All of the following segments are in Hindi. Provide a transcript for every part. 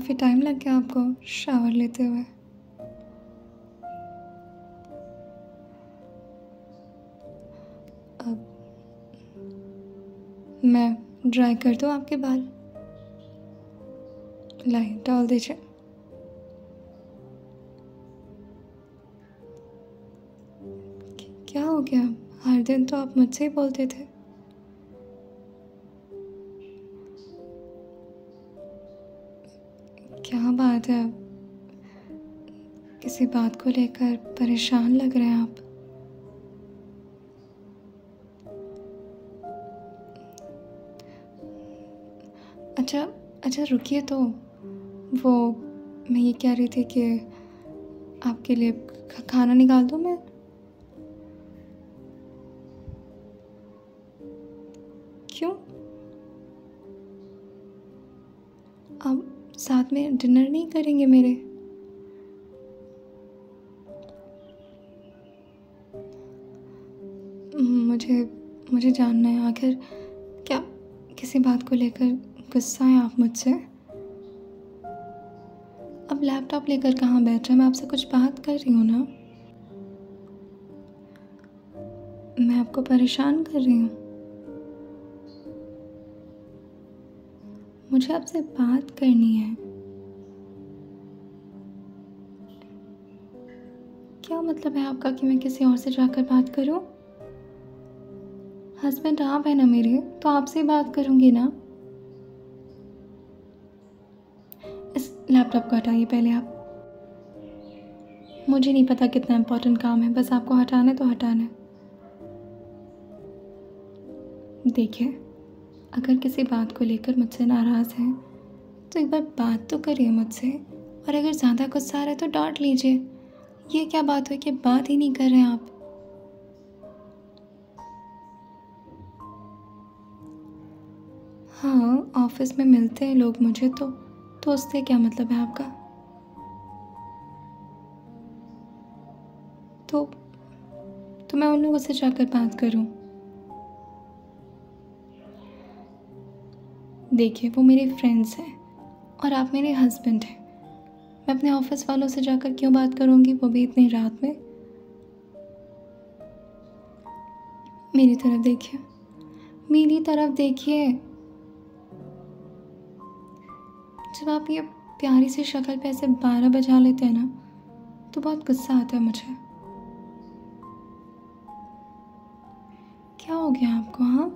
काफ़ी टाइम लग गया आपको शावर लेते हुए। अब मैं ड्राई कर दूँ आपके बाल? लाइए डाल दीजिए। क्या हो गया? हर दिन तो आप मुझसे ही बोलते थे। क्या बात है? किसी बात को लेकर परेशान लग रहे हैं आप। अच्छा अच्छा, रुकिए तो। वो मैं ये कह रही थी कि आपके लिए खाना निकाल दूँ मैं? क्यों? आप साथ में डिनर नहीं करेंगे मेरे? मुझे मुझे जानना है, आखिर क्या किसी बात को लेकर गुस्सा हैं आप मुझसे? अब लैपटॉप लेकर कहाँ बैठ रहे हैं? मैं आपसे कुछ बात कर रही हूँ ना। मैं आपको परेशान कर रही हूँ? मुझे आपसे बात करनी है। क्या मतलब है आपका कि मैं किसी और से जाकर बात करूँ? हस्बैंड आप हैं ना मेरे, तो आपसे ही बात करूँगी ना। इस लैपटॉप को हटाइए पहले आप। मुझे नहीं पता कितना इम्पोर्टेंट काम है, बस आपको हटाना है तो हटाना है। देखिए, अगर किसी बात को लेकर मुझसे नाराज़ हैं तो एक बार बात तो करिए मुझसे, और अगर ज़्यादा गुस्सा आ रहा है तो डांट लीजिए। ये क्या बात हुई कि बात ही नहीं कर रहे हैं आप? हाँ, ऑफिस में मिलते हैं लोग मुझे, तो उससे क्या मतलब है आपका? तो तो मैं उन लोगों से जाकर बात करूं? देखिए, वो मेरे फ्रेंड्स हैं और आप मेरे हस्बैंड हैं। मैं अपने ऑफिस वालों से जाकर क्यों बात करूंगी, वो भी इतनी रात में? मेरी तरफ देखिए, मेरी तरफ देखिए। जब आप ये प्यारी सी शक्ल पे ऐसे 12 बजा लेते हैं ना, तो बहुत गुस्सा आता है मुझे। क्या हो गया आपको? हाँ,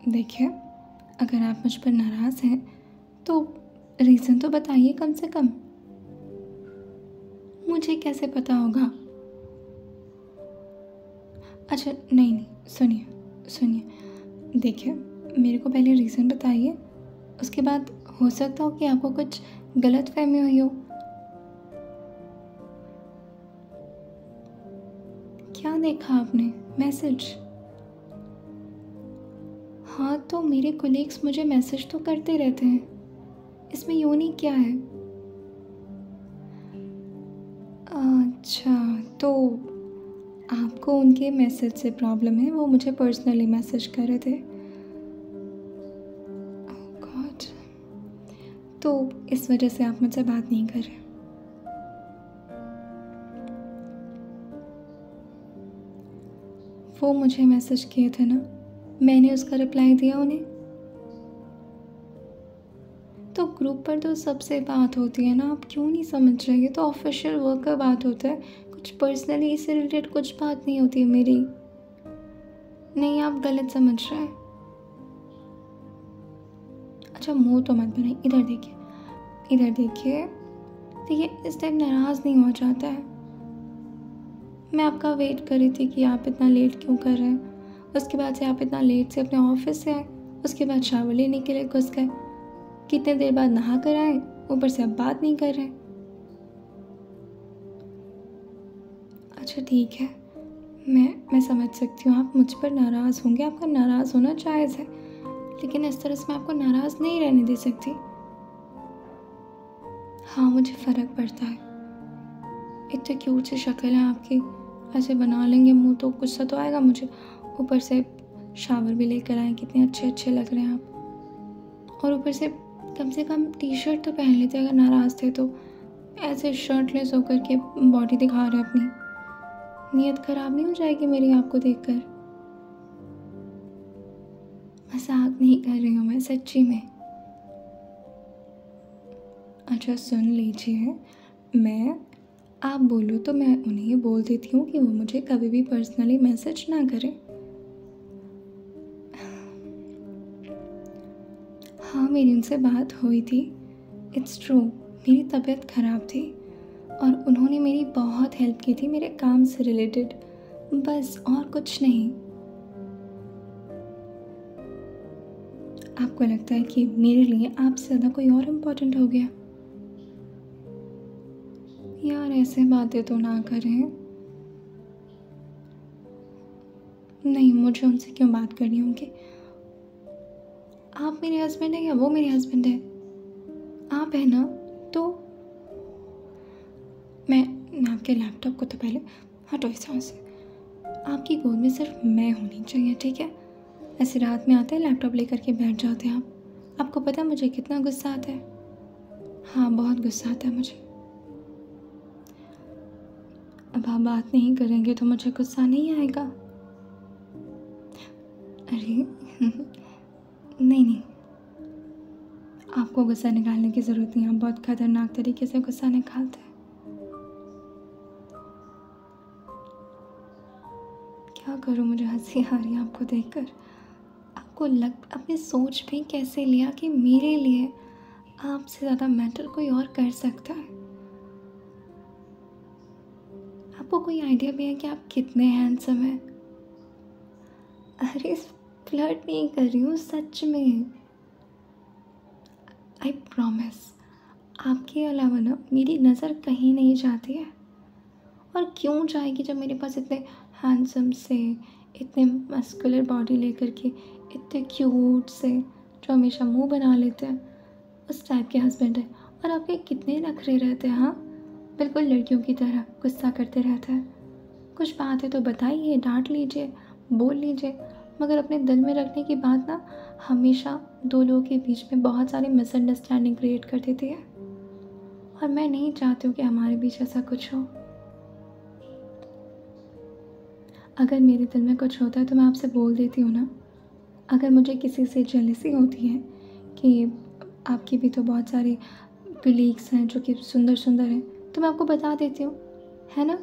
देखिए, अगर आप मुझ पर नाराज़ हैं तो रीज़न तो बताइए कम से कम। मुझे कैसे पता होगा? अच्छा, नहीं नहीं, सुनिए सुनिए, देखिए, मेरे को पहले रीज़न बताइए, उसके बाद हो सकता हो कि आपको कुछ गलतफ़हमी हुई हो। क्या देखा आपने? मैसेज? हाँ, तो मेरे कोलीग्स मुझे मैसेज तो करते रहते हैं, इसमें यूनिक क्या है? अच्छा, तो आपको उनके मैसेज से प्रॉब्लम है, वो मुझे पर्सनली मैसेज कर रहे थे। ओह गॉड! तो इस वजह से आप मुझसे बात नहीं कर रहे। वो मुझे मैसेज किए थे ना, मैंने उसका रिप्लाई दिया उन्हें। तो ग्रुप पर तो सबसे बात होती है ना, आप क्यों नहीं समझ रहे? ये तो ऑफिशियल वर्क का बात होता है, कुछ पर्सनली इससे रिलेटेड कुछ बात नहीं होती है मेरी। नहीं, आप गलत समझ रहे हैं। अच्छा, मुंह तो मत बनाइए, इधर देखिए, इधर देखिए। देखिए, इस टाइम नाराज़ नहीं हो जाता है। मैं आपका वेट कर रही थी कि आप इतना लेट क्यों कर रहे हैं। उसके बाद से आप इतना लेट से अपने ऑफिस से आए, उसके बाद शावर लेने के लिए घुस गए, कितने देर बाद नहा कर आए, ऊपर से अब बात नहीं कर रहे। अच्छा ठीक है, मैं समझ सकती हूँ आप मुझ पर नाराज़ होंगे, आपका नाराज़ होना जायज़ है, लेकिन इस तरह से मैं आपको नाराज़ नहीं रहने दे सकती। हाँ, मुझे फ़र्क पड़ता है। इतनी क्यूट सी शक्ल है आपकी, ऐसे बना लेंगे मुँह तो गुस्सा तो आएगा मुझे, ऊपर से शावर भी लेकर आए, कितने अच्छे अच्छे लग रहे हैं आप। और ऊपर से कम टी शर्ट तो पहन लेते अगर नाराज़ थे तो। ऐसे शर्टलेस होकर के बॉडी दिखा रहे अपनी। नीयत ख़राब नहीं हो जाएगी मेरी आपको देखकर? मजाक नहीं कर रही हूँ मैं, सच्ची में। अच्छा सुन लीजिए, आप बोलो तो मैं उन्हें बोल देती हूँ कि वो मुझे कभी भी पर्सनली मैसेज ना करें। हाँ, मेरी उनसे बात हुई थी। इट्स ट्रू, मेरी तबीयत ख़राब थी और उन्होंने मेरी बहुत हेल्प की थी मेरे काम से रिलेटेड, बस और कुछ नहीं। आपको लगता है कि मेरे लिए आपसे ज़्यादा कोई और इम्पोर्टेंट हो गया? यार ऐसे बातें तो ना करें। नहीं, मुझे उनसे क्यों बात करनी होगी? आप मेरे हस्बैंड हैं या वो मेरे हस्बैंड है? आप है ना? तो मैं आपके लैपटॉप को तो पहले हटो इस यहाँ से। आपकी गोद में सिर्फ मैं होनी चाहिए, ठीक है? ऐसे रात में आते हैं लैपटॉप लेकर के बैठ जाते हैं आप। आपको पता है मुझे कितना गुस्सा आता है? हाँ, बहुत गुस्सा आता है मुझे। अब आप बात नहीं करेंगे तो मुझे गुस्सा नहीं आएगा? अरे नहीं, आपको गुस्सा निकालने की ज़रूरत नहीं है। आप बहुत खतरनाक तरीके से गुस्सा निकालते हैं। क्या करूँ, मुझे हंसी आ रही है आपको देखकर। आपने सोच भी कैसे लिया कि मेरे लिए आपसे ज़्यादा मैटर कोई और कर सकता है? आपको कोई आइडिया भी है कि आप कितने हैंडसम हैं? अरे फ्लर्ट नहीं कर रही हूँ, सच में। आई प्रॉमिस, आपके अलावा ना मेरी नज़र कहीं नहीं जाती है। और क्यों जाएगी जब मेरे पास इतने हैंडसम से, इतने मस्कुलर बॉडी लेकर के, इतने क्यूट से, जो हमेशा मुंह बना लेते हैं, उस टाइप के हस्बैंड है। और आपके कितने नखरे रहते हैं, हाँ, बिल्कुल लड़कियों की तरह गुस्सा करते रहता है। कुछ बात है तो बताइए, डांट लीजिए, बोल लीजिए, मगर अपने दिल में रखने की बात ना हमेशा दो लोगों के बीच में बहुत सारी मिसअंडरस्टैंडिंग क्रिएट कर देती है। और मैं नहीं चाहती हूँ कि हमारे बीच ऐसा कुछ हो। अगर मेरे दिल में कुछ होता है तो मैं आपसे बोल देती हूँ ना। अगर मुझे किसी से जेलसी होती है कि आपकी भी तो बहुत सारे कलीग्स हैं जो कि सुंदर सुंदर हैं, तो मैं आपको बता देती हूँ, है ना?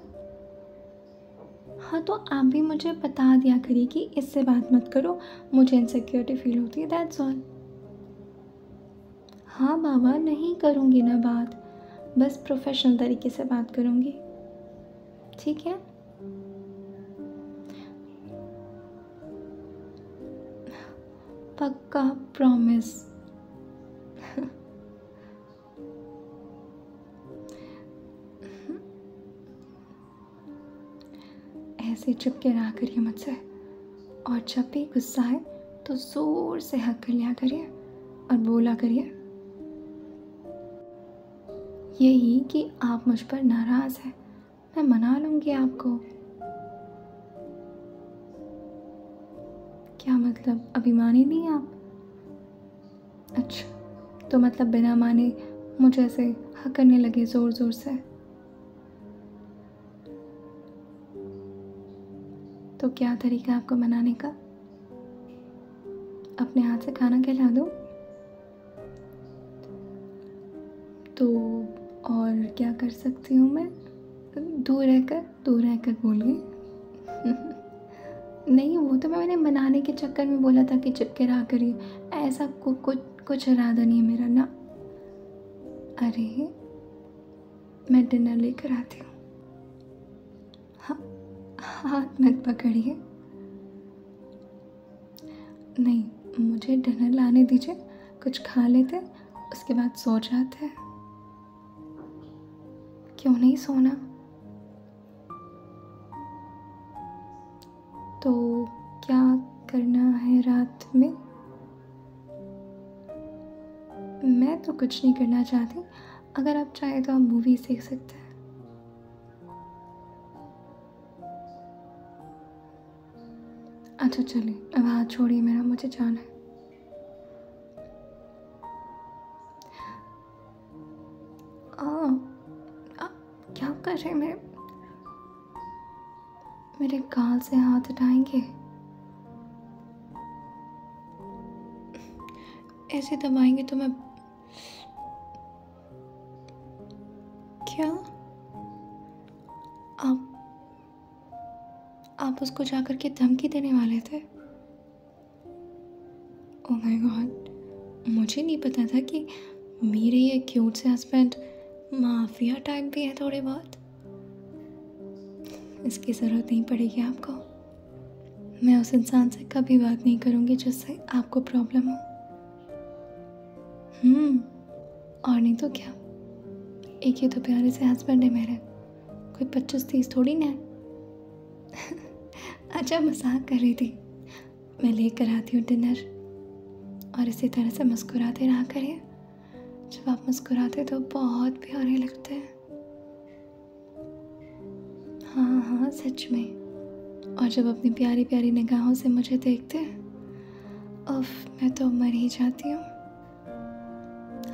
हाँ, तो आप भी मुझे बता दिया करिए कि इससे बात मत करो, मुझे इनसिक्योरिटी फील होती है, दैट्स ऑल। हाँ बाबा, नहीं करूँगी ना बात, बस प्रोफेशनल तरीके से बात करूँगी, ठीक है? पक्का, प्रॉमिस। ऐसे चुप के रहा करिए मुझसे, और जब भी गुस्सा है तो ज़ोर से हक कर लिया करिए और बोला करिए यही कि आप मुझ पर नाराज़ हैं, मैं मना लूँगी आपको। क्या मतलब, अभी माने नहीं आप? अच्छा, तो मतलब बिना माने मुझे ऐसे हक करने लगे ज़ोर ज़ोर से? तो क्या तरीका है आपको मनाने का? अपने हाथ से खाना खिला दूँ? तो और क्या कर सकती हूँ मैं? दूर रहकर बोलिए। नहीं, वो तो मैंने मनाने के चक्कर में बोला था कि चिपके रहा करिए, ऐसा कुछ इरादा नहीं है मेरा ना। अरे मैं डिनर लेकर आती हूँ। हाँ, हाथ मत पकड़िए। नहीं, मुझे डिनर लाने दीजिए, कुछ खा लेते, उसके बाद सो जाते हैं। क्यों नहीं सोना? तो क्या करना है रात में? मैं तो कुछ नहीं करना चाहती, अगर आप चाहें तो आप मूवीज़ देख सकते हैं। अच्छा चलिए, अब हाथ छोड़िए मेरा, मुझे जाना है। आ, आ, क्या कर रहे हैं मेरे गाल से हाथ हटाएंगे? ऐसे दबाएंगे तो मैं क्या? आप आप उसको जाकर के धमकी देने वाले थे? ओह माय गॉड, मुझे नहीं पता था कि मेरे ये क्यूट से हस्बैंड माफिया टाइप भी है थोड़े बहुत। इसकी ज़रूरत नहीं पड़ेगी आपको। मैं उस इंसान से कभी बात नहीं करूँगी जिससे आपको प्रॉब्लम हो। और नहीं तो क्या, एक ये तो प्यारे से हस्बैंड है मेरे, कोई 25-30 थोड़ी ना है। अच्छा मजाक कर रही थी। मैं लेकर आती हूँ डिनर, और इसी तरह से मुस्कुराते रहा करिए। जब आप मुस्कुराते तो बहुत प्यारे लगते हैं। हाँ हाँ सच में। और जब अपनी प्यारी प्यारी निगाहों से मुझे देखते हैं, उफ मैं तो मर ही जाती हूँ।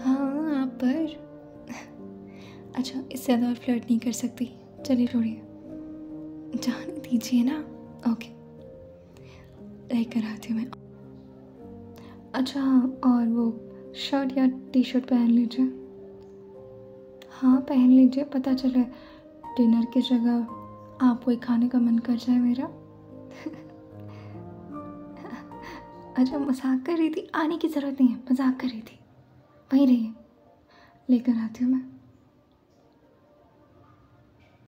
हाँ आप पर। अच्छा इससे ज़्यादा और फ्लर्ट नहीं कर सकती, चलिए छोड़िए, जाने दीजिए ना। ओके लेकर आती हूँ मैं। अच्छा और वो शर्ट या टी शर्ट पहन लीजिए। हाँ पहन लीजिए, पता चले डिनर की जगह आपको ही खाने का मन कर जाए मेरा। अच्छा मजाक कर रही थी, आने की ज़रूरत नहीं है, मजाक कर रही थी। वहीं रहिए, लेकर आती हूँ मैं।